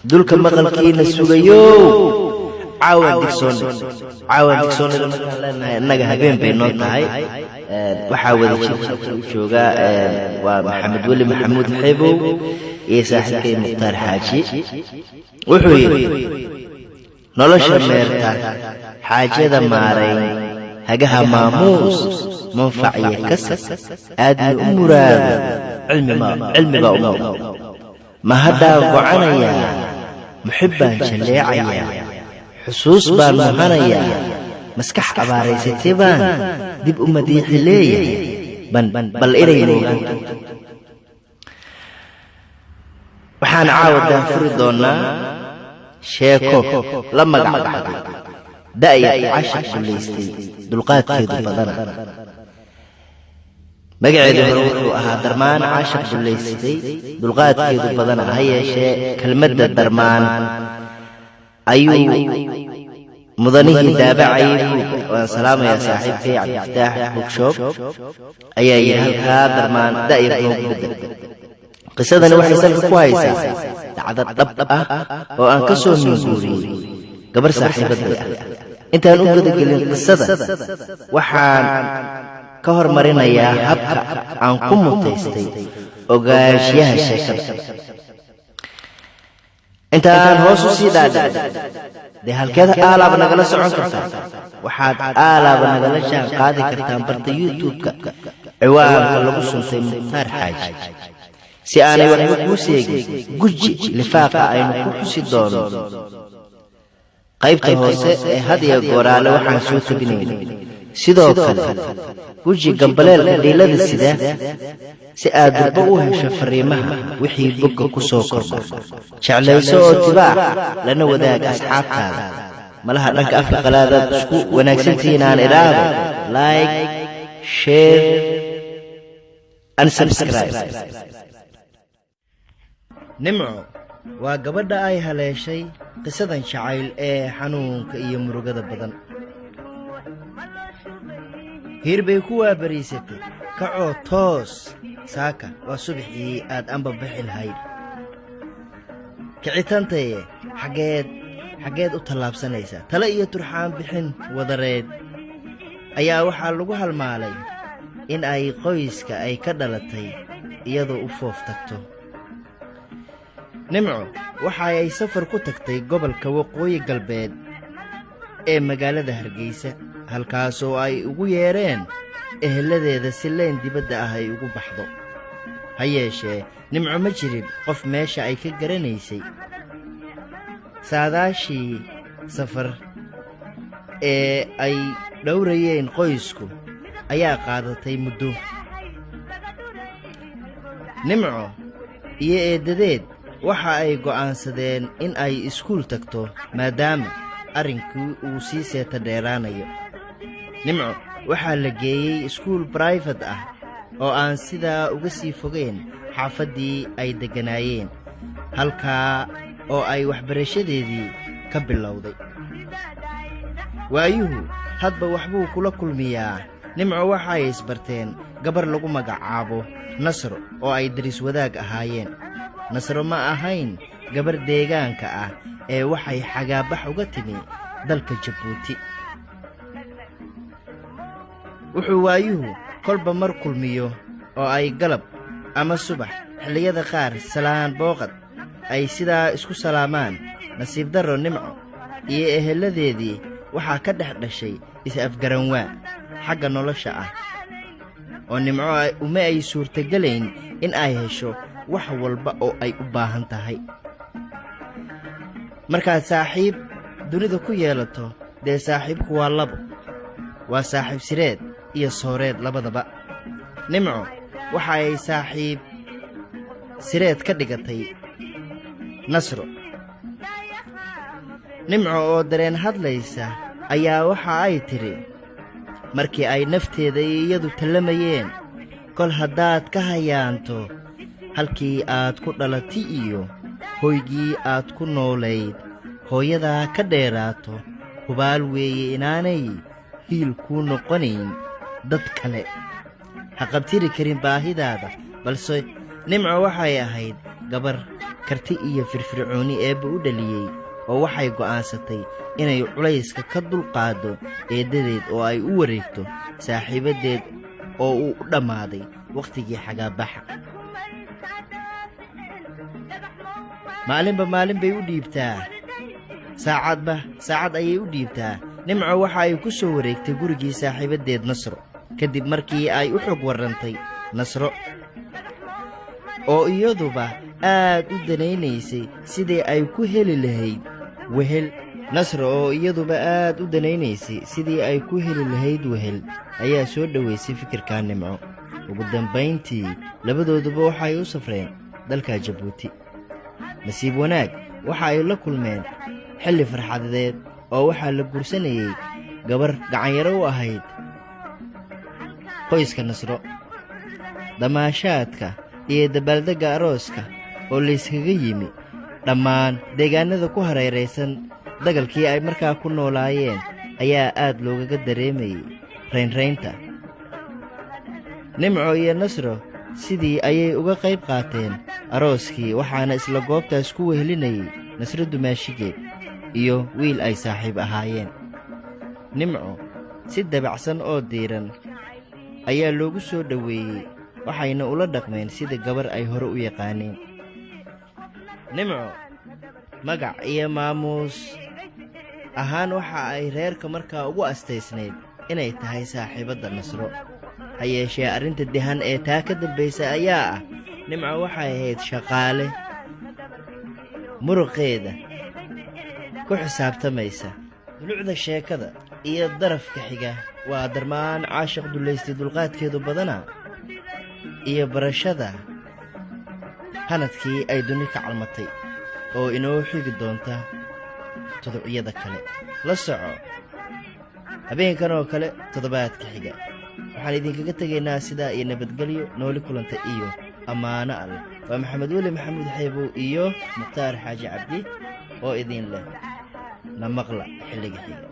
دول كم مقلقين السجيو عاود ديكسون لما نجها بين بينات هاي وحاول شوقا ومحمد ولي محمود حبو يساحكي مختار حاجي وحوي نولش ميرتا حاجة مارين هجها ماموس منفعية كسر آدم مراد علم بأمور ما هدا وعنيا محبا شليعيا حسوس بالمهنيا مسكح عباري ستيبان ديب أمدي حليا بل إرينو وحان عاود فرضونا شيكو لما قعد داية عشر بليستي دلقات كيدو بدنا مقعد هروح درمان عاشق بليستي دلقات كيدو بدنا هي شيء كلمة درمان أيو مضنيه دابع أيو سلام يا صاحبي عبد الفتاح بوكشوب أي هالكا درمان دائر بدر قصدنا وحي سلك كويسة عدد طبقة وأنكسوا من سوري قبر صاحبة انت هنقول قلت قصدنا وحان كهر مرينا يا هبك عن كم تيستي وقاش يا الشيخ انت هوسو سيدا دي هالكذا آلا بنقل سعون كرتا وحاد آلا بنقل شان قادي كرتان برد يوتيوب عوام كلبو سنتي مختار حاج سياني وحبو سيجي قجي لفاقا اينو كوحسي دونو qaybta hoose ee hadiya gooraale waxaan soo tabinay sidoo kale guji gambaleelka dhiilada sida si aad dib u hesho fariimaha wixii bogga ku soo kordho jeclayso oo tibaax lana wadaag asxaabtaada malaha dhanka afka qalaada isku wanaagsantiin aan ilaado like share and subscribe nimco waa gabadha ay haleeshay qisadan jacayl ee xanuunka iyo murugada badan hirbay ku waabariisatay kacoo toos saaka waa subaxii aad anba bixi lahayd kicitaantaye xageed u tallaabsanaysaa tale iyo turxaan bixin wadareed ayaa waxaa lagu halmaalay in ay qoyska ay ka dhalatay iyadoo u foof tagto nimco waxa ay safar ku tagtay gobolka waqooyi galbeed ee magaalada Hargeysa halkaas oo ay ugu yeereen eheladeeda si leen dibadda ah ay ugu baxdo hayeeshee nimco ma jirin qof meesha ay ka garanaysay saadaashii safar ee ay dhowrayeen qoysku ayaa qaadatay muddo nimco iyo eedadeed waxa ay go'aansadeen in ay iskuul tagto maadaama arrinkii uu sii seeta dheeraanayo nimco waxaa la geeyey iskuul private ah oo aan sidaa uga sii fogeyn xaafaddii ay degganaayeen halkaa oo ay waxbarashadeedii ka bilowday waayuhu hadba waxbuu kula kulmiyaa nimco waxa ay isbarteen gabar lagu magacaabo nasro oo ay daris wadaag ahaayeen nasro ma ahayn gabar deegaanka ah ee waxay xagaabax uga timi dalka Jabuuti wuxuu waayuhu kolba mar kulmiyo oo ay galab ama subax xilliyada qaar salaan booqad ay sidaa isku salaamaan nasiib darro nimco iyo eheladeedii waxaa ka dhex dhashay is-afgaranwaa xagga nolosha ah oo nimco uma ay suurtagelayn in ay hesho wax walba oo ay u baahan tahay markaad saaxiib dunida ku yeelato dee saaxiibku waa labo waa saaxiib sireed iyo sooreed labadaba nimco waxa ay saaxiib sireed ka dhigatay nasro nimco oo dareen hadlaysa ayaa waxa ay tidhi markii ay nafteeda iyadu tallamayeen kol haddaad ka hayaanto halkii aad ku dhalatay iyo hoygii aad ku noolayd hooyadaa ka dheeraato hubaal weeye inaanay hiil kuu noqonayn dad kale ha qabtiri karin baahidaada balse nimco waxay ahayd gabar karti iyo firfircooni eebba u dhaliyey oo waxay go'aansatay inay culayska ka dulqaado eeddadeed oo ay u wareegto saaxiibaddeed oo uu u dhammaaday wakhtigii xagaabaxa. maalinba maalin bay u dhiibtaa, saacadba saacad ayay u dhiibtaa. Nimco waxa ay ku soo wareegtay gurigii saaxiibaddeed Nasro kadib markii ay u xog warrantay Nasro oo iyaduba aad u danaynaysay sidii ay ku heli lahayd wehel. Nasro oo iyaduba aad u danaynaysay sidii ay ku heli lahayd wehel ayaa soo dhowaysay fikirka Nimco. ugu dambayntii labadooduba waxay u safreen dalka Jabuuti. nasiib wanaag waxa ay la kulmeen xilli farxadeed oo waxaa la guursanayay gabar gacanyaro u ahayd qoyska Nasro. damaashaadka iyo dabaaldegga arooska oo layskaga yimi dhammaan deegaanada ku hareeraysan dagalkii ay markaa ku noolaayeen ayaa aad loogaga dareemayey raynraynta. Nimco iyo Nasro sidii ayay uga qayb qaateen arooskii, waxaana isla goobtaas ku wehelinayay Nasro dumaashigeed iyo wiil ay saaxiib ahaayeen. Nimco si dabacsan oo diiran ayaa loogu soo dhoweeyey, waxayna ula dhaqmeen sida gabar ay hore u yaqaaneen. Nimco magac iyo maamuus ahaan waxa ay reerka markaa ugu astaysnayd inay tahay saaxiibadda Nasro. ha yeeshee arrinta dihan ee taa ka dambaysa ayaa ah Nimco waxay ahayd shaqaale muruqeeda ku xisaabtamaysa. dulucda sheekada iyo darafka xiga waa darmaan caashiq dullaystay dulqaadkeedu badana iyo barashada hanadkii ay duni ka calmatay oo inoo xigi doonta todobyada kale. la soco habeenkan oo kale toddobaadka xiga. waxaan idinkaga tegaynaa sidaa iyo nabadgelyo, nooli kulanta iyo ammaano alle. waa maxamed weli maxamuud xeebow iyo mukhtaar xaaji cabdi oo idin leh na maqla xilliga xiga.